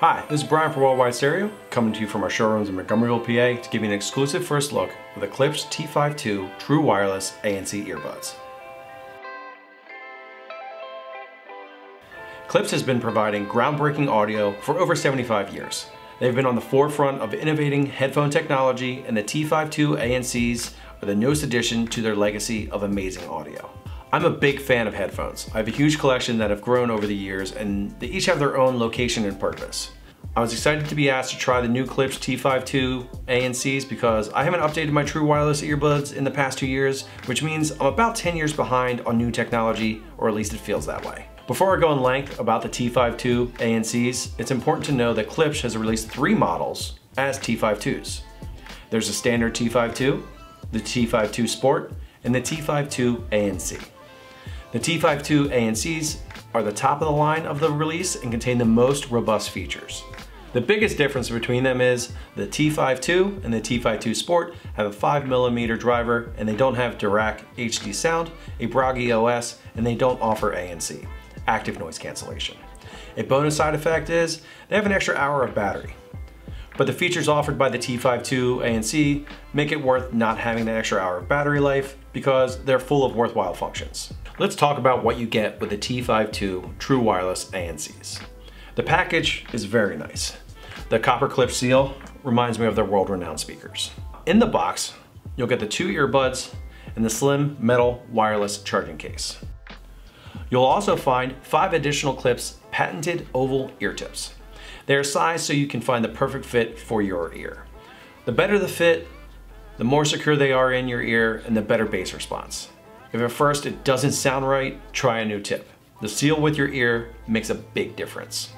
Hi, this is Brian for Worldwide Stereo, coming to you from our showrooms in Montgomeryville, PA to give you an exclusive first look of the Klipsch T5 II True Wireless ANC earbuds. Klipsch has been providing groundbreaking audio for over 75 years. They've been on the forefront of innovating headphone technology, and the T5 II ANCs are the newest addition to their legacy of amazing audio. I'm a big fan of headphones. I have a huge collection that have grown over the years, and they each have their own location and purpose. I was excited to be asked to try the new Klipsch T5 II ANCs because I haven't updated my True Wireless earbuds in the past 2 years, which means I'm about 10 years behind on new technology, or at least it feels that way. Before I go in length about the T5 II ANCs, it's important to know that Klipsch has released 3 models as T5 IIs. There's a standard T5 II, the T5 II Sport, and the T5 II ANC. The T5 II ANCs are the top of the line of the release and contain the most robust features. The biggest difference between them is the T5 II and the T5 II Sport have a 5mm driver, and they don't have Dirac HD sound, a Bragi OS, and they don't offer ANC, active noise cancellation. A bonus side effect is they have an extra hour of battery. But the features offered by the T5 II ANC make it worth not having that extra hour of battery life because they're full of worthwhile functions. Let's talk about what you get with the T5 II True Wireless ANCs. The package is very nice. The copper Klipsch seal reminds me of their world-renowned speakers. In the box, you'll get the 2 earbuds and the slim metal wireless charging case. You'll also find 5 additional Klipsch patented oval ear tips. They are sized so you can find the perfect fit for your ear. The better the fit, the more secure they are in your ear, and the better bass response. If at first it doesn't sound right, try a new tip. The seal with your ear makes a big difference.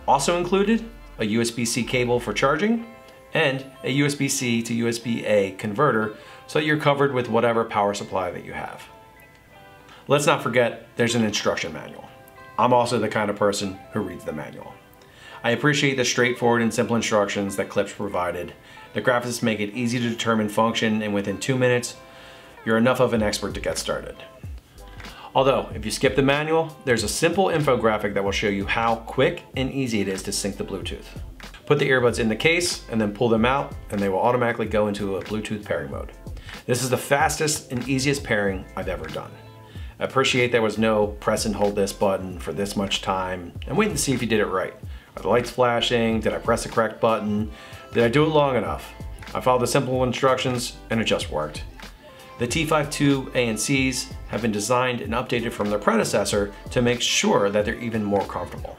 Also included, a USB-C cable for charging, and a USB-C to USB-A converter so that you're covered with whatever power supply that you have. Let's not forget, there's an instruction manual. I'm also the kind of person who reads the manual. I appreciate the straightforward and simple instructions that Klipsch provided. The graphics make it easy to determine function, and within 2 minutes, you're enough of an expert to get started. Although, if you skip the manual, there's a simple infographic that will show you how quick and easy it is to sync the Bluetooth. Put the earbuds in the case and then pull them out, and they will automatically go into a Bluetooth pairing mode. This is the fastest and easiest pairing I've ever done. I appreciate there was no press and hold this button for this much time and wait and see if you did it right. Are the lights flashing? Did I press the correct button? Did I do it long enough? I followed the simple instructions and it just worked. The T5 II ANCs have been designed and updated from their predecessor to make sure that they're even more comfortable.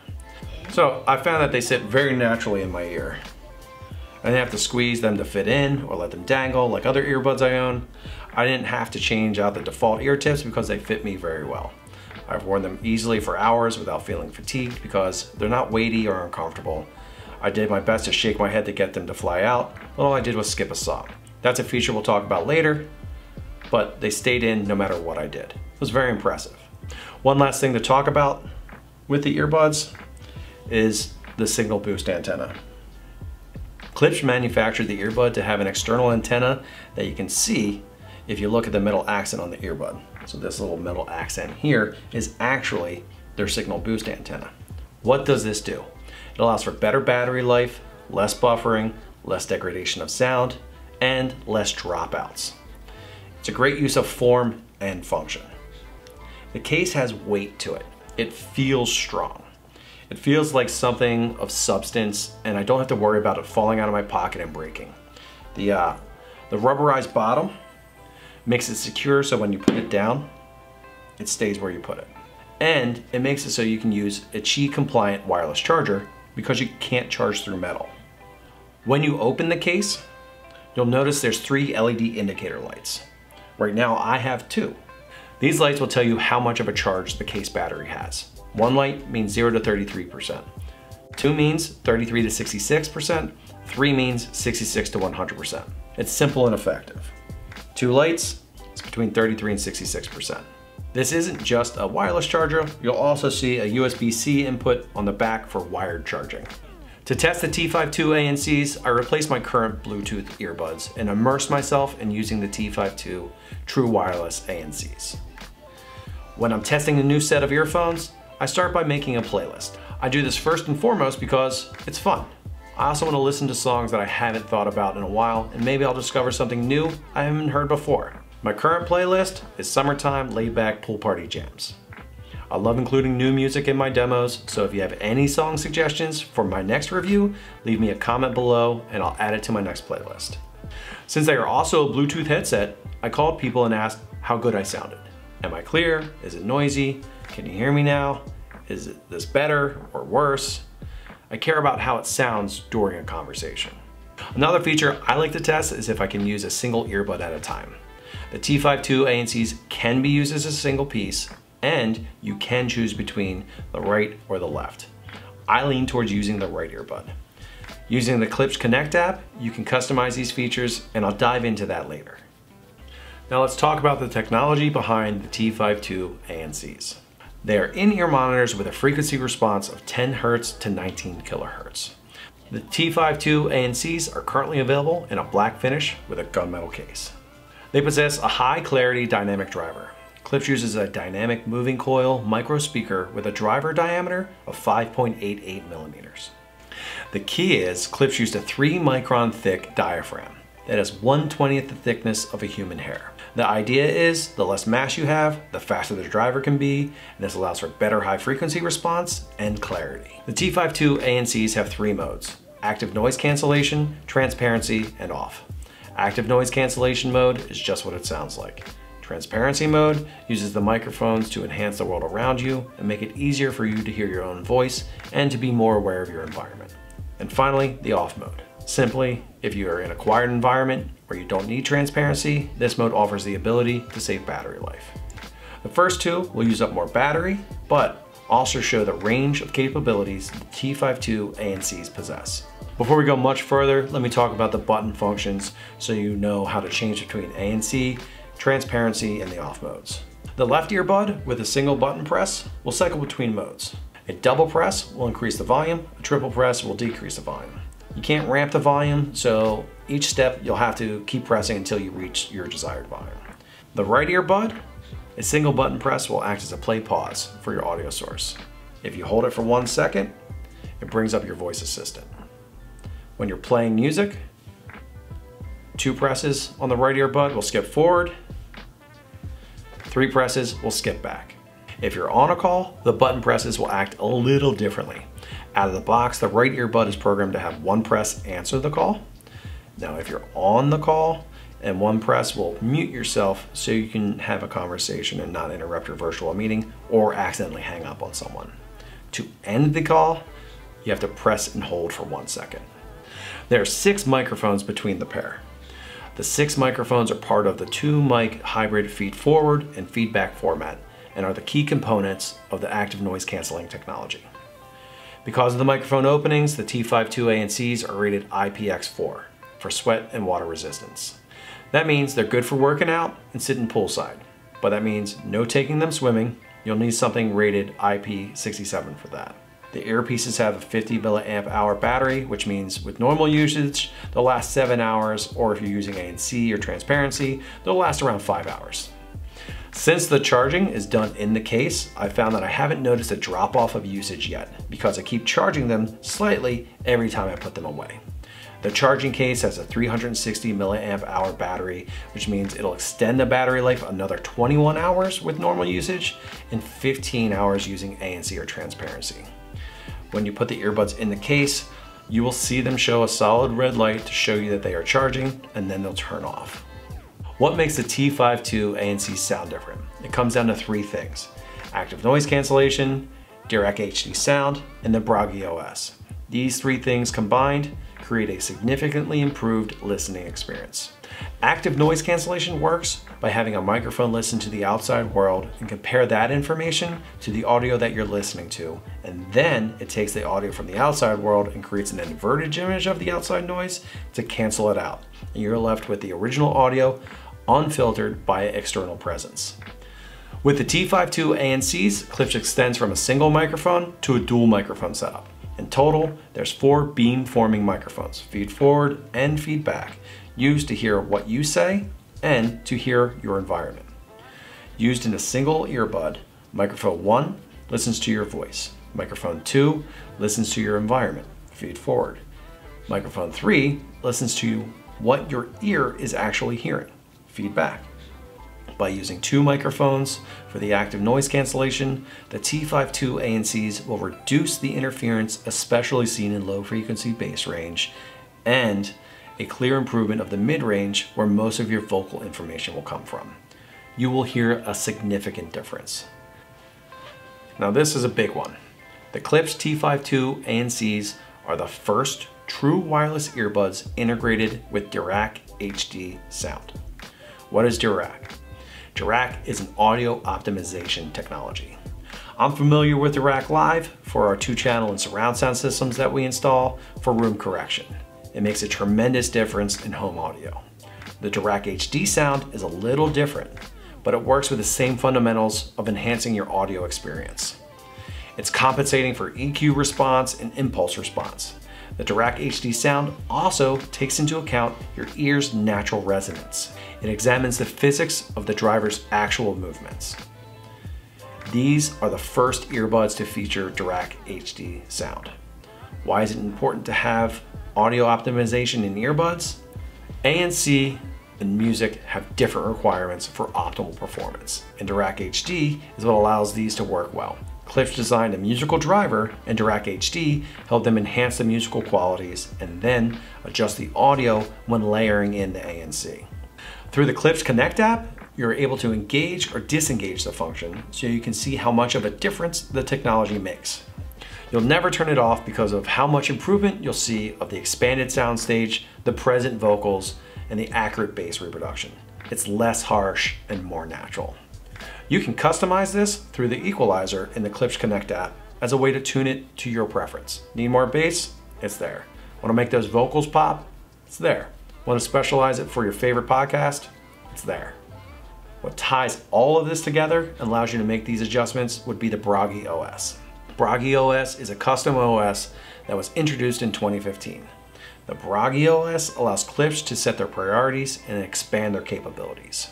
So I found that they sit very naturally in my ear. I didn't have to squeeze them to fit in or let them dangle like other earbuds I own. I didn't have to change out the default ear tips because they fit me very well. I've worn them easily for hours without feeling fatigued because they're not weighty or uncomfortable. I did my best to shake my head to get them to fly out, but all I did was skip a song. That's a feature we'll talk about later, but they stayed in no matter what I did. It was very impressive. One last thing to talk about with the earbuds is the signal boost antenna. Klipsch manufactured the earbud to have an external antenna that you can see if you look at the metal accent on the earbud. So this little metal accent here is actually their signal boost antenna. What does this do? It allows for better battery life, less buffering, less degradation of sound, and less dropouts. It's a great use of form and function. The case has weight to it. It feels strong. It feels like something of substance, and I don't have to worry about it falling out of my pocket and breaking. The rubberized bottom makes it secure so when you put it down, it stays where you put it. And it makes it so you can use a Qi compliant wireless charger because you can't charge through metal. When you open the case, you'll notice there's 3 LED indicator lights. Right now I have 2. These lights will tell you how much of a charge the case battery has. 1 light means 0 to 33%. 2 means 33 to 66%. 3 means 66 to 100%. It's simple and effective. 2 lights is between 33 and 66%. This isn't just a wireless charger. You'll also see a USB-C input on the back for wired charging. To test the T5 II ANCs, I replaced my current Bluetooth earbuds and immersed myself in using the T5 II True Wireless ANCs. When I'm testing a new set of earphones, I start by making a playlist. I do this first and foremost because it's fun. I also want to listen to songs that I haven't thought about in a while, and maybe I'll discover something new I haven't heard before. My current playlist is summertime laid-back pool party jams. I love including new music in my demos, so if you have any song suggestions for my next review, leave me a comment below and I'll add it to my next playlist. Since they are also a Bluetooth headset, I called people and asked how good I sounded. Am I clear? Is it noisy? Can you hear me now? Is this better or worse? I care about how it sounds during a conversation. Another feature I like to test is if I can use a single earbud at a time. The T52 ANCs can be used as a single piece, and you can choose between the right or the left. I lean towards using the right earbud. Using the Klipsch Connect app, you can customize these features, and I'll dive into that later. Now let's talk about the technology behind the T52 ANCs. They are in-ear monitors with a frequency response of 10 Hz to 19 kHz. The T52 ANCs are currently available in a black finish with a gunmetal case. They possess a high clarity dynamic driver. Klipsch uses a dynamic moving coil micro speaker with a driver diameter of 5.88 millimeters. The key is Klipsch used a 3 micron thick diaphragm that is 1/20th the thickness of a human hair. The idea is the less mass you have, the faster the driver can be, and this allows for better high frequency response and clarity. The T52 ANCs have 3 modes: active noise cancellation, transparency, and off. Active noise cancellation mode is just what it sounds like. Transparency mode uses the microphones to enhance the world around you and make it easier for you to hear your own voice and to be more aware of your environment. And finally, the off mode. Simply, if you are in a quiet environment where you don't need transparency, this mode offers the ability to save battery life. The first two will use up more battery, but also show the range of capabilities the T52 ANCs possess. Before we go much further, let me talk about the button functions so you know how to change between ANC, transparency, and the off modes. The left earbud with a single button press will cycle between modes. A double press will increase the volume, a triple press will decrease the volume. You can't ramp the volume, so each step you'll have to keep pressing until you reach your desired volume. The right earbud, a single button press will act as a play pause for your audio source. If you hold it for 1 second, it brings up your voice assistant. When you're playing music, 2 presses on the right earbud will skip forward, 3 presses will skip back. If you're on a call, the button presses will act a little differently. Out of the box, the right earbud is programmed to have 1 press answer the call. Now, if you're on the call, and 1 press will mute yourself so you can have a conversation and not interrupt your virtual meeting or accidentally hang up on someone. To end the call, you have to press and hold for 1 second. There are 6 microphones between the pair. The 6 microphones are part of the 2-mic hybrid feed-forward and feedback format and are the key components of the active noise canceling technology. Because of the microphone openings, the T52 ANCs are rated IPX4 for sweat and water resistance. That means they're good for working out and sitting poolside, but that means no taking them swimming. You'll need something rated IP67 for that. The earpieces have a 50 milliamp hour battery, which means with normal usage, they'll last 7 hours, or if you're using ANC or transparency, they'll last around 5 hours. Since the charging is done in the case, I found that I haven't noticed a drop off of usage yet because I keep charging them slightly every time I put them away. The charging case has a 360 milliamp hour battery, which means it'll extend the battery life another 21 hours with normal usage and 15 hours using ANC or transparency. When you put the earbuds in the case, you will see them show a solid red light to show you that they are charging, and then they'll turn off. What makes the T52 ANC sound different? It comes down to 3 things: active noise cancellation, Dirac HD sound, and the Bragi OS. These 3 things combined create a significantly improved listening experience. Active noise cancellation works by having a microphone listen to the outside world and compare that information to the audio that you're listening to, and then it takes the audio from the outside world and creates an inverted image of the outside noise to cancel it out, and you're left with the original audio unfiltered by external presence. With the T52 ANCs, Klipsch extends from a single microphone to a dual microphone setup. In total, there's 4 beam-forming microphones, feed forward and feedback, used to hear what you say and to hear your environment. Used in a single earbud, microphone 1 listens to your voice. Microphone 2 listens to your environment, feed forward. Microphone 3 listens to what your ear is actually hearing, feedback. By using 2 microphones for the active noise cancellation, the T52 ANCs will reduce the interference especially seen in low frequency bass range, and a clear improvement of the mid-range where most of your vocal information will come from. You will hear a significant difference. Now this is a big one. The Klipsch T52 ANCs are the first true wireless earbuds integrated with Dirac HD sound. What is Dirac? Dirac is an audio optimization technology. I'm familiar with Dirac Live for our 2-channel and surround sound systems that we install for room correction. It makes a tremendous difference in home audio. The Dirac HD sound is a little different, but it works with the same fundamentals of enhancing your audio experience. It's compensating for EQ response and impulse response. The Dirac HD sound also takes into account your ear's natural resonance. It examines the physics of the driver's actual movements. These are the first earbuds to feature Dirac HD sound. Why is it important to have audio optimization in earbuds? ANC and music have different requirements for optimal performance, and Dirac HD is what allows these to work well. Klipsch designed a musical driver, and Dirac HD helped them enhance the musical qualities and then adjust the audio when layering in the ANC. Through the Klipsch Connect app, you're able to engage or disengage the function so you can see how much of a difference the technology makes. You'll never turn it off because of how much improvement you'll see of the expanded soundstage, the present vocals, and the accurate bass reproduction. It's less harsh and more natural. You can customize this through the equalizer in the Klipsch Connect app as a way to tune it to your preference. Need more bass? It's there. Want to make those vocals pop? It's there. Want to specialize it for your favorite podcast? It's there. What ties all of this together and allows you to make these adjustments would be the Bragi OS. Bragi OS is a custom OS that was introduced in 2015. The Bragi OS allows Klipsch to set their priorities and expand their capabilities.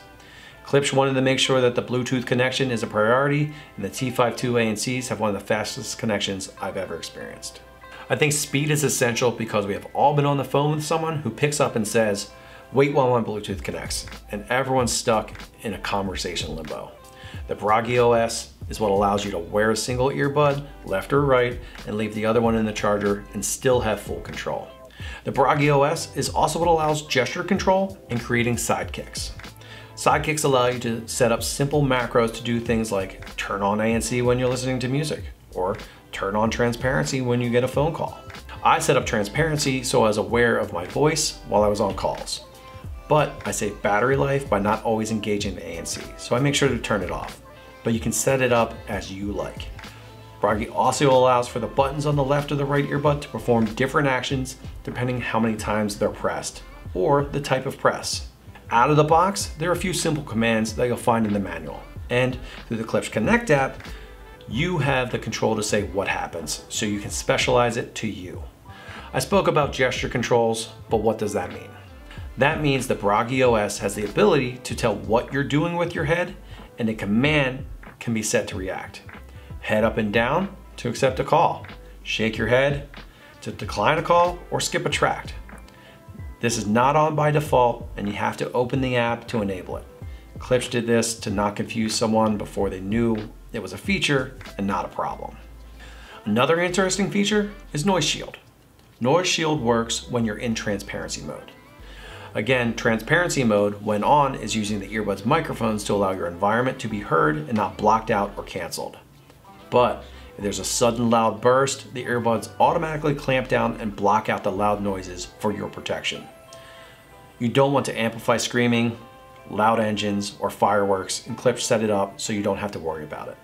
Klipsch wanted to make sure that the Bluetooth connection is a priority, and the T52 ANCs have one of the fastest connections I've ever experienced. I think speed is essential because we have all been on the phone with someone who picks up and says, "Wait while my Bluetooth connects," and everyone's stuck in a conversation limbo. The Bragi OS is what allows you to wear a single earbud, left or right, and leave the other one in the charger and still have full control. The Bragi OS is also what allows gesture control and creating sidekicks. Sidekicks allow you to set up simple macros to do things like turn on ANC when you're listening to music, or turn on transparency when you get a phone call. I set up transparency so I was aware of my voice while I was on calls. But I save battery life by not always engaging the ANC, so I make sure to turn it off. But you can set it up as you like. Bragi also allows for the buttons on the left or the right earbud to perform different actions depending how many times they're pressed, or the type of press. Out of the box, there are a few simple commands that you'll find in the manual. And through the Klipsch Connect app, you have the control to say what happens, so you can specialize it to you. I spoke about gesture controls, but what does that mean? That means the Bragi OS has the ability to tell what you're doing with your head, and a command can be set to react. Head up and down to accept a call. Shake your head to decline a call or skip a track. This is not on by default, and you have to open the app to enable it. Klipsch did this to not confuse someone before they knew it was a feature and not a problem. Another interesting feature is Noise Shield. Noise Shield works when you're in transparency mode. Again, transparency mode, when on, is using the earbud's microphones to allow your environment to be heard and not blocked out or canceled. But if there's a sudden loud burst, the earbuds automatically clamp down and block out the loud noises for your protection. You don't want to amplify screaming, loud engines, or fireworks, and Klipsch set it up so you don't have to worry about it.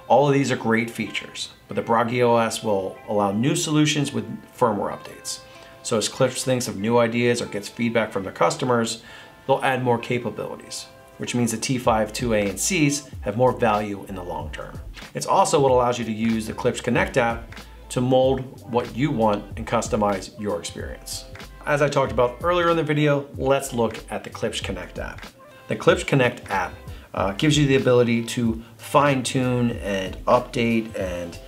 All of these are great features, but the Bragi OS will allow new solutions with firmware updates. So as Klipsch thinks of new ideas or gets feedback from their customers, they'll add more capabilities, which means the T52 ANCs have more value in the long term. It's also what allows you to use the Klipsch Connect app to mold what you want and customize your experience. As I talked about earlier in the video, let's look at the Klipsch Connect app. The Klipsch Connect app gives you the ability to fine-tune and update and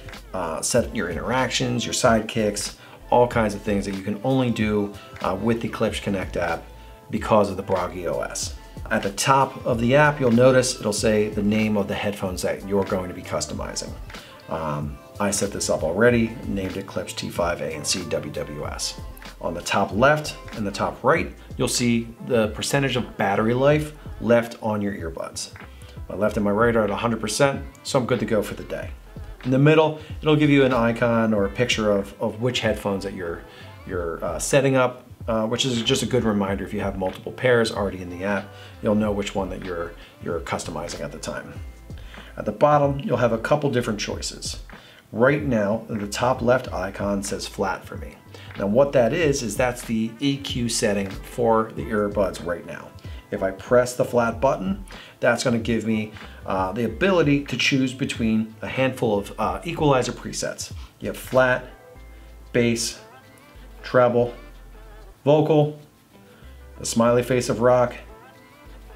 set your interactions, your sidekicks, all kinds of things that you can only do with the Klipsch Connect app because of the Bragi OS. At the top of the app, you'll notice it'll say the name of the headphones that you're going to be customizing. I set this up already, named it Klipsch T5 ANC WWS. On the top left and the top right, you'll see the percentage of battery life left on your earbuds. My left and my right are at 100%, so I'm good to go for the day. In the middle, it'll give you an icon or a picture of which headphones that you're setting up, which is just a good reminder. If you have multiple pairs already in the app, you'll know which one that you're customizing at the time. At the bottom, you'll have a couple different choices. Right now, the top left icon says flat for me. Now what that is that's the EQ setting for the earbuds right now. If I press the flat button, that's going to give me the ability to choose between a handful of equalizer presets. You have flat, bass, treble, vocal, the smiley face of rock,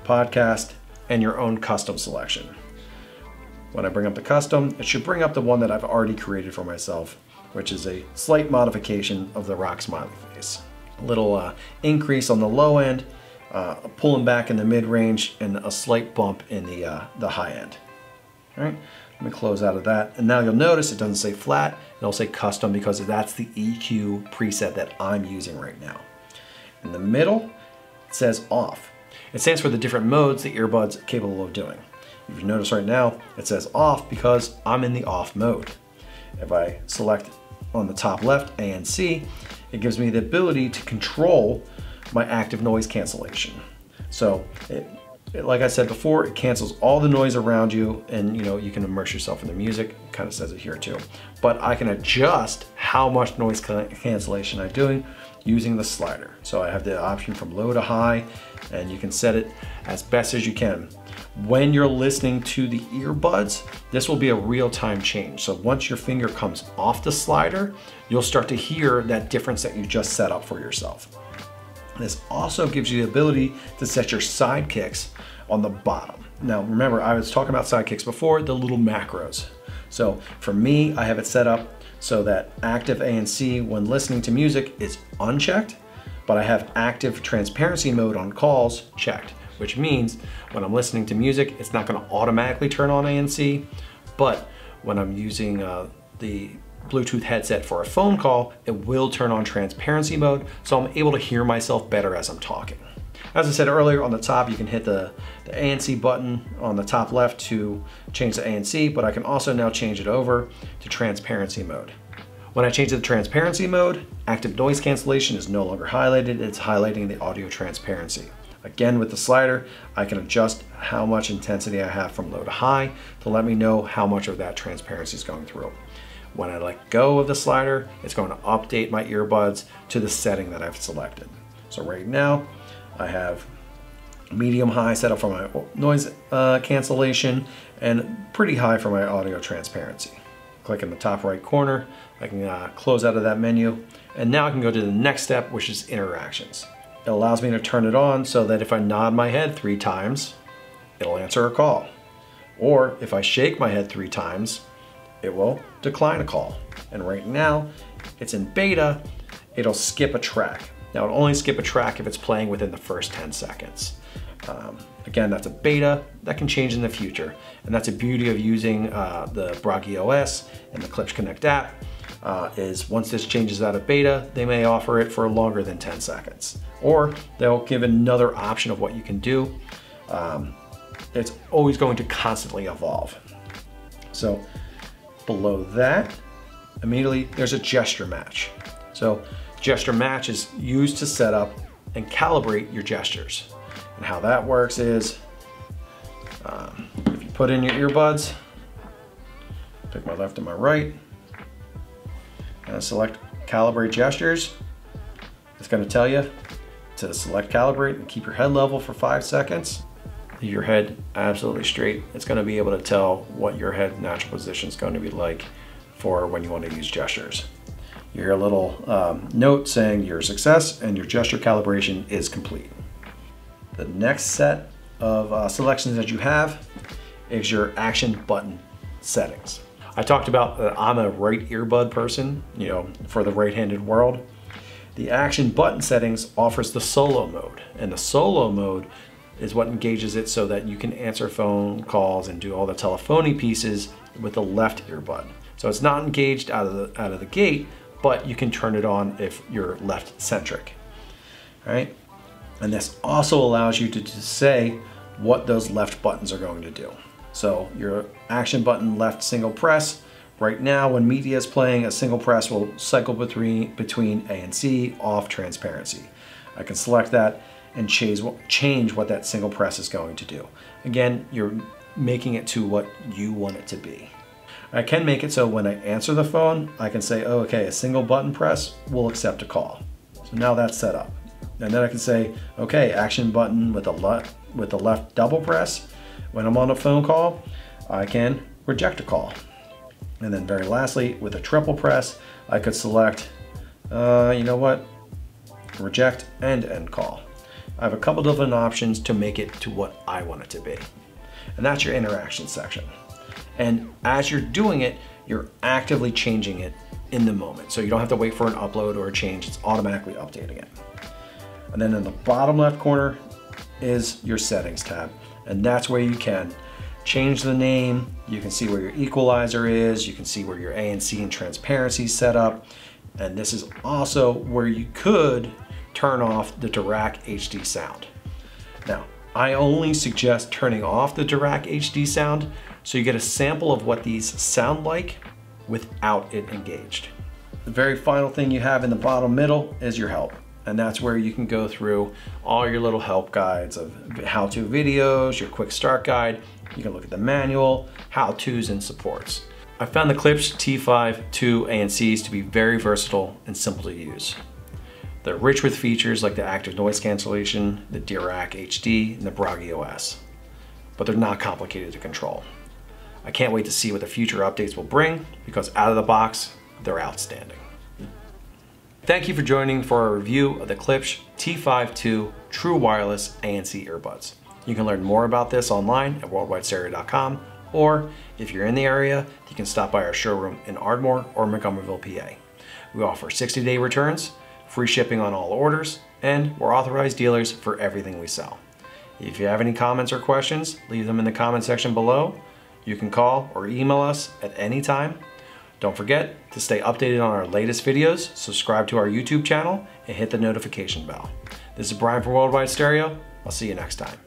podcast, and your own custom selection. When I bring up the custom, it should bring up the one that I've already created for myself, which is a slight modification of the rock smiley face. A little increase on the low end, pulling back in the mid-range, and a slight bump in the high end. All right, let me close out of that. And now you'll notice it doesn't say flat, it'll say custom because that's the EQ preset that I'm using right now. In the middle, it says off. It stands for the different modes the earbuds are capable of doing. If you notice right now, it says off because I'm in the off mode. If I select on the top left ANC, it gives me the ability to control my active noise cancellation. So like I said before, it cancels all the noise around you, and you can immerse yourself in the music. It kind of says it here too. But I can adjust how much noise cancellation I'm doing using the slider. So I have the option from low to high, and you can set it as best as you can. When you're listening to the earbuds, this will be a real-time change. So once your finger comes off the slider, you'll start to hear that difference that you just set up for yourself. This also gives you the ability to set your sidekicks on the bottom. Now remember, I was talking about sidekicks before, the little macros. So for me, I have it set up so that active ANC when listening to music is unchecked, but I have active transparency mode on calls checked, which means when I'm listening to music, it's not gonna automatically turn on ANC, but when I'm using the Bluetooth headset for a phone call, it will turn on transparency mode, so I'm able to hear myself better as I'm talking. As I said earlier, on the top, you can hit the ANC button on the top left to change the ANC, but I can also now change it over to transparency mode. When I change to the transparency mode, active noise cancellation is no longer highlighted, it's highlighting the audio transparency. Again, with the slider, I can adjust how much intensity I have from low to high to let me know how much of that transparency is going through. When I let go of the slider, it's going to update my earbuds to the setting that I've selected. So right now, I have medium high set up for my noise cancellation and pretty high for my audio transparency. Click in the top right corner, I can close out of that menu, and now I can go to the next step, which is interactions. It allows me to turn it on so that if I nod my head 3 times, it'll answer a call. Or if I shake my head 3 times, it will decline a call. And right now, it's in beta, it'll skip a track. Now it'll only skip a track if it's playing within the first 10 seconds. Again, that's a beta, that can change in the future. And that's the beauty of using the Bragi OS and the Klipsch Connect app, is once this changes out of beta, they may offer it for longer than 10 seconds. Or they'll give another option of what you can do. It's always going to constantly evolve. So below that, immediately there's a gesture match. So gesture match is used to set up and calibrate your gestures. And how that works is, if you put in your earbuds, pick my left and my right, and select calibrate gestures, it's going to tell you to select calibrate and keep your head level for 5 seconds. Leave your head absolutely straight. It's going to be able to tell what your head natural position is going to be like for when you want to use gestures. You hear a little note saying your success and your gesture calibration is complete. The next set of selections that you have is your action button settings. I talked about that I'm a right earbud person, you know, for the right-handed world. The action button settings offers the solo mode, and the solo mode is what engages it so that you can answer phone calls and do all the telephony pieces with the left earbud. So it's not engaged out of the gate, but you can turn it on if you're left centric. All right, and this also allows you to say what those left buttons are going to do. So your action button left single press. Right now, when media is playing, a single press will cycle between A and C, off, transparency. I can select that and change what that single press is going to do. Again, you're making it to what you want it to be. I can make it so when I answer the phone, I can say, oh, okay, a single button press will accept a call. So now that's set up. And then I can say, okay, action button with the left double press. When I'm on a phone call, I can reject a call. And then very lastly, with a triple press, I could select, you know what, reject and end call. I have a couple different options to make it to what I want it to be. And that's your interaction section. And as you're doing it, you're actively changing it in the moment. So you don't have to wait for an upload or a change, it's automatically updating it. And then in the bottom left corner is your settings tab. And that's where you can change the name, you can see where your equalizer is, you can see where your ANC and transparency is set up, and this is also where you could turn off the Dirac HD sound. Now, I only suggest turning off the Dirac HD sound so you get a sample of what these sound like without it engaged. The very final thing you have in the bottom middle is your help. And that's where you can go through all your little help guides of how-to videos, your quick start guide. You can look at the manual, how-tos, and supports. I found the Klipsch T5 II ANCs to be very versatile and simple to use. They're rich with features like the active noise cancellation, the Dirac HD, and the Bragi OS. But they're not complicated to control. I can't wait to see what the future updates will bring because out of the box, they're outstanding. Thank you for joining for our review of the Klipsch T5 II True Wireless ANC earbuds. You can learn more about this online at worldwidestereo.com, or if you're in the area, you can stop by our showroom in Ardmore or Montgomeryville, PA. We offer 60-day returns, free shipping on all orders, and we're authorized dealers for everything we sell. If you have any comments or questions, leave them in the comment section below. You can call or email us at any time. Don't forget to stay updated on our latest videos, subscribe to our YouTube channel, and hit the notification bell. This is Brian from Worldwide Stereo. I'll see you next time.